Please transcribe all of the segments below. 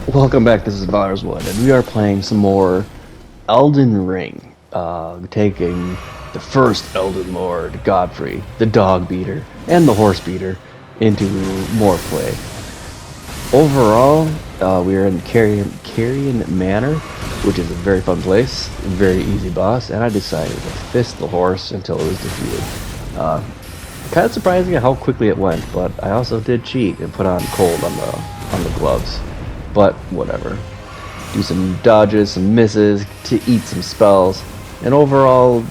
Welcome back, this is Valor's Wood, and we are playing some more Elden Ring. Taking the first Elden Lord, Godfrey, the dog beater, and the horse beater, into more play. Overall, we are in Carrion Manor, which is a very fun place, very easy boss, and I decided to fist the horse until it was defeated. Kind of surprising at how quickly it went, but I also did cheat and put on cold on the gloves. But whatever. Do some dodges, some misses, to eat some spells, and overall,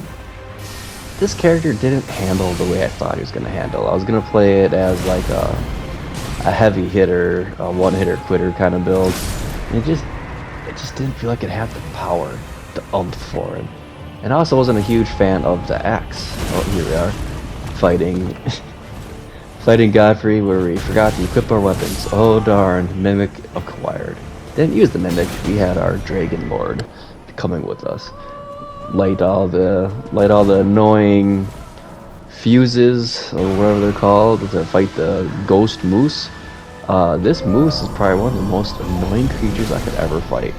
this character didn't handle the way I thought he was going to handle. I was going to play it as like a heavy hitter, a one-hitter quitter kind of build, and it just didn't feel like it had the power, the oomph for it. And I also wasn't a huge fan of the axe. Oh, here we are, fighting. Fighting Godfrey, where we forgot to equip our weapons. Oh darn, Mimic acquired. Didn't use the Mimic, we had our Dragon Lord coming with us. Light all the annoying fuses, or whatever they're called, to fight the ghost moose. This moose is probably one of the most annoying creatures I could ever fight.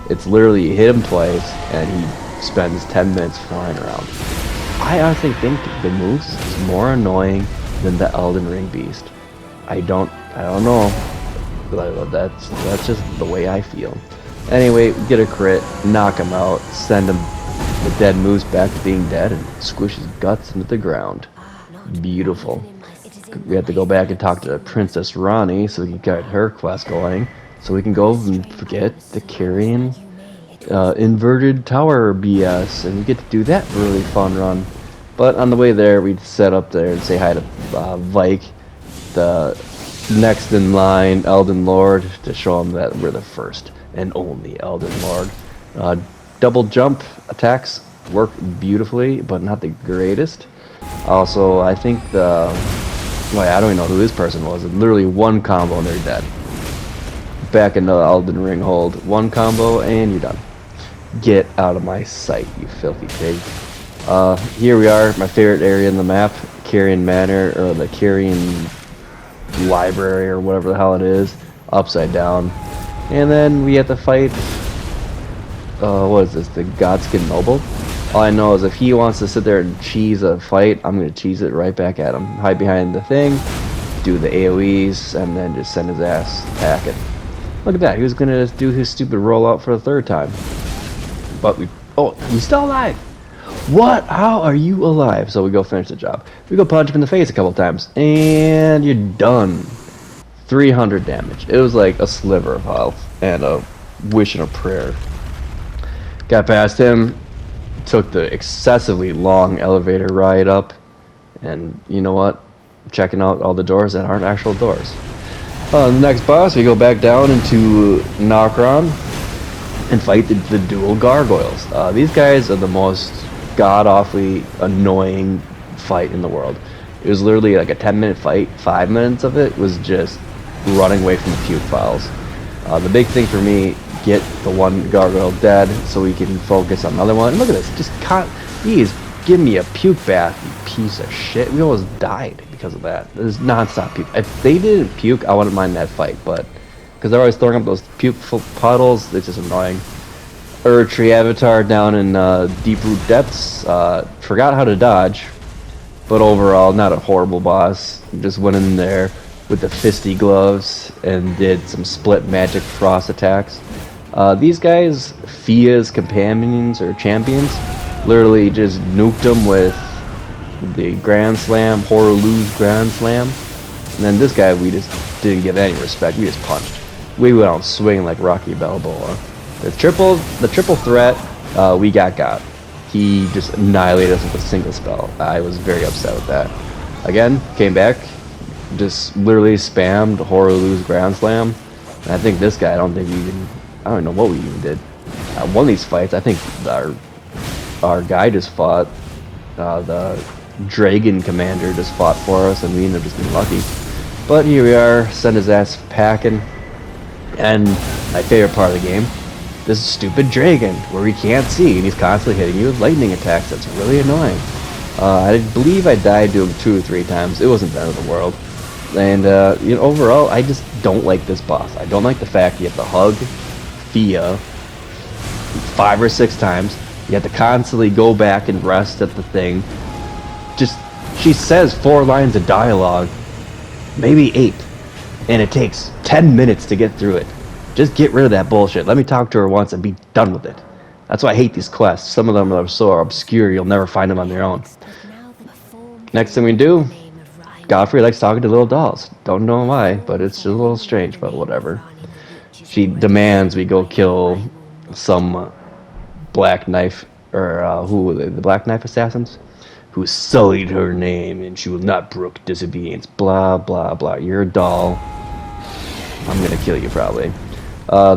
It's literally, you hit him twice, and he spends 10 minutes flying around. I honestly think the moose is more annoying than the Elden Ring beast. I don't know. That's just the way I feel. Anyway, get a crit, knock him out, send him the dead moose back to being dead, and squish his guts into the ground. Beautiful. We have to go back and talk to Princess Ronnie so we can get her quest going, so we can go and get the Carrion inverted tower BS, and we get to do that really fun run. But on the way there, we'd set up there and say hi to Vike, the next in line Elden Lord, to show him that we're the first and only Elden Lord. Double jump attacks work beautifully, but not the greatest. Also, I think I don't even know who this person was. Literally one combo and they're dead. Back into the Elden Ring hold. One combo and you're done. Get out of my sight, you filthy pig. Here we are, my favorite area in the map, Carrion Manor, or the Carrion Library, or whatever the hell it is, upside down. And then we have to fight, what is this, the Godskin Noble? All I know is if he wants to sit there and cheese a fight, I'm going to cheese it right back at him. Hide behind the thing, do the AoEs, and then just send his ass packing. Look at that, he was going to do his stupid rollout for the third time. But he's still alive! What? How are you alive? So we go finish the job. We go punch him in the face a couple times, and you're done. 300 damage. It was like a sliver of health and a wish and a prayer. Got past him, took the excessively long elevator ride up, and you know what? Checking out all the doors that aren't actual doors. The next boss, we go back down into Nokron and fight the dual gargoyles. These guys are the most god-awfully annoying fight in the world. It was literally like a 10-minute fight. 5 minutes of it was just running away from the puke files. The big thing for me, get the one gargoyle dead so we can focus on another one. Look at this, please give me a puke bath, you piece of shit. We almost died because of that. There's non-stop puke. If they didn't puke, I wouldn't mind that fight, but because they're always throwing up those puke puddles, it's just annoying. Tree Avatar down in Deep Root Depths. Forgot how to dodge, but overall, not a horrible boss. Just went in there with the fisty gloves and did some split magic frost attacks. These guys, Fia's companions or champions, literally just nuked them with the Grand Slam, Horolu's Grand Slam. And then this guy, we just didn't give any respect. We just punched. We went out swinging like Rocky Balboa. The triple threat, we got. He just annihilated us with a single spell. I was very upset with that. Again, came back, just literally spammed Horolu's Grand Slam. And I think this guy, I don't know what we even did. One of these fights, I think our guy just fought, the Dragon Commander just fought for us, and we ended up just being lucky. But here we are, send his ass packing. And my favorite part of the game, this stupid dragon where we can't see and he's constantly hitting you with lightning attacks. That's really annoying. I believe I died to him 2 or 3 times. It wasn't the end of the world. And you know, overall, I just don't like this boss. I don't like the fact you have to hug Thea 5 or 6 times. You have to constantly go back and rest at the thing. Just, she says 4 lines of dialogue, maybe 8, and it takes 10 minutes to get through it. Just get rid of that bullshit. Let me talk to her once and be done with it. That's why I hate these quests. Some of them are so obscure you'll never find them on their own. Next thing we do, Godfrey likes talking to little dolls. Don't know why, but it's just a little strange, but whatever. She demands we go kill some black knife, or who were they? The black knife assassins? Who sullied her name and she will not brook disobedience. Blah, blah, blah. You're a doll. I'm gonna kill you probably.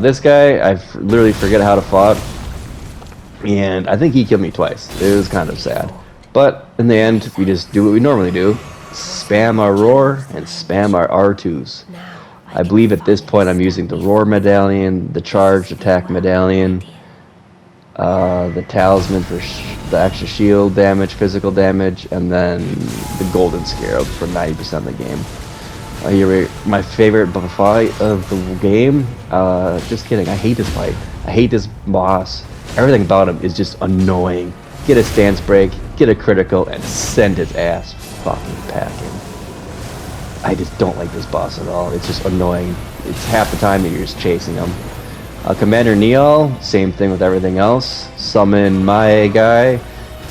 This guy, I literally forget how to fight. And I think he killed me twice. It was kind of sad. But in the end, we just do what we normally do. Spam our roar and spam our R2s. I believe at this point I'm using the roar medallion, the charged attack medallion, the talisman for the extra shield damage, physical damage, and then the golden scarab for 90% of the game. Here, my favorite fight of the game. Just kidding. I hate this fight. I hate this boss. Everything about him is just annoying. Get a stance break, get a critical, and send his ass fucking packing. I just don't like this boss at all. It's just annoying. It's half the time that you're just chasing him. Commander Neal, same thing with everything else. Summon my guy,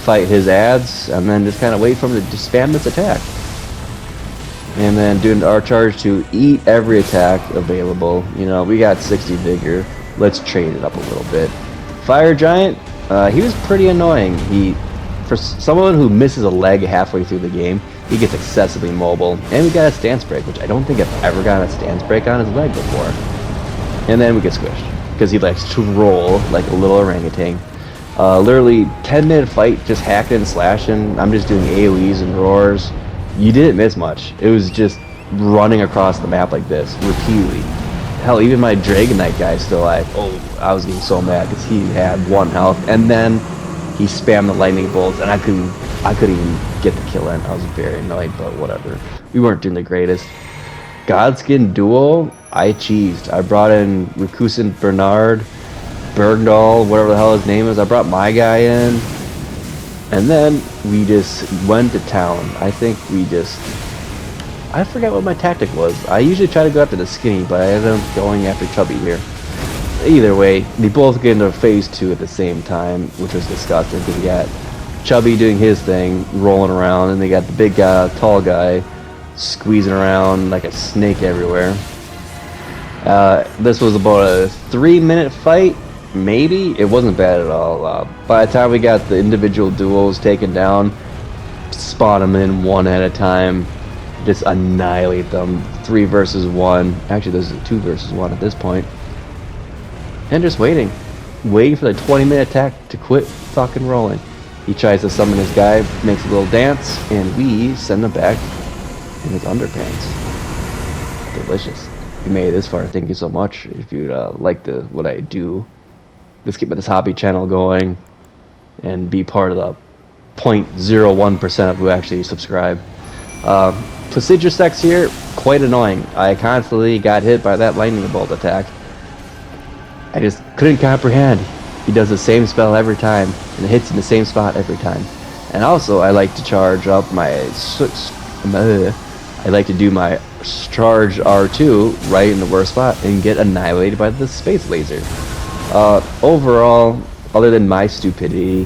fight his ads, and then just kind of wait for him to just spam this attack. And then doing our charge to eat every attack available. You know, we got 60 vigor. Let's trade it up a little bit. Fire Giant, he was pretty annoying. For someone who misses a leg halfway through the game, he gets excessively mobile. And we got a stance break, which I don't think I've ever gotten a stance break on his leg before. And then we get squished, because he likes to roll like a little orangutan. Literally 10-minute fight, just hacking and slashing. I'm just doing AoEs and roars. You didn't miss much. It was just running across the map like this, repeatedly. Hell, even my Dragon Knight guy is still alive. Oh, I was getting so mad because he had 1 health, and then he spammed the lightning bolts, and I couldn't even get the kill in. I was very annoyed, but whatever. We weren't doing the greatest. Godskin Duo, I cheesed. I brought in Rakusin Bernard, Bergdahl, whatever the hell his name is. I brought my guy in, and then we just went to town. I forgot what my tactic was. I usually try to go after the skinny, but I ended up going after Chubby here. Either way, they both get into phase 2 at the same time, which was disgusting because you got Chubby doing his thing, rolling around, and they got the big guy, tall guy, squeezing around like a snake everywhere. This was about a 3-minute fight, maybe? It wasn't bad at all. By the time we got the individual duos taken down, spawn them in one at a time, just annihilate them. 3 versus 1. Actually, this is 2 versus 1 at this point. And just waiting for the 20-minute attack to quit fucking rolling. He tries to summon his guy, makes a little dance, and we send him back in his underpants. Delicious. If you made it this far, thank you so much. If you'd like what I do, let's keep this hobby channel going and be part of the 0.01% of who actually subscribe. Procedure sex here, quite annoying. I constantly got hit by that lightning bolt attack. I just couldn't comprehend. He does the same spell every time, and it hits in the same spot every time. And also, I like to charge up my... I like to do my charge R2 right in the worst spot and get annihilated by the space laser. Overall, other than my stupidity,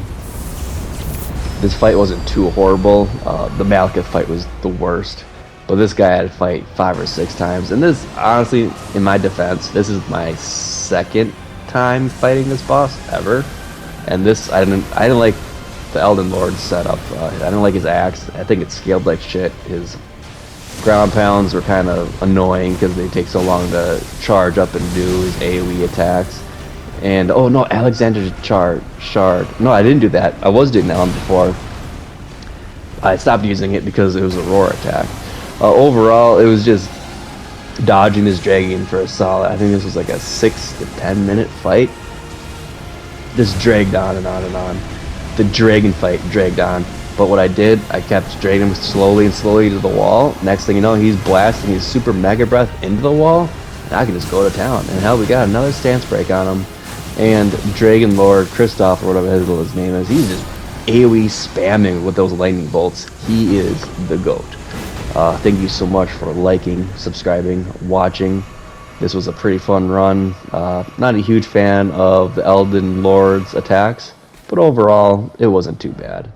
this fight wasn't too horrible. The Malekith fight was the worst. But this guy had to fight 5 or 6 times. And this, honestly, in my defense, this is my second time fighting this boss ever. And this, I didn't like the Elden Lord setup. I didn't like his axe. I think it scaled like shit. His ground pounds were kind of annoying because they take so long to charge up and do his AoE attacks. And, oh no, Alexander's Shard. No, I didn't do that. I was doing that one before. I stopped using it because it was a roar attack. Overall, it was just dodging this dragon for a solid, I think this was like a 6 to 10 minute fight. Just dragged on and on and on. The dragon fight dragged on. But what I did, I kept draining him slowly and slowly to the wall. Next thing you know, he's blasting his super mega breath into the wall, and I can just go to town. And hell, we got another stance break on him. And Dragon Lord Kristoff, or whatever his name is, he's just AoE spamming with those lightning bolts. He is the GOAT. Thank you so much for liking, subscribing, watching. This was a pretty fun run. Not a huge fan of the Elden Lord's attacks, but overall, it wasn't too bad.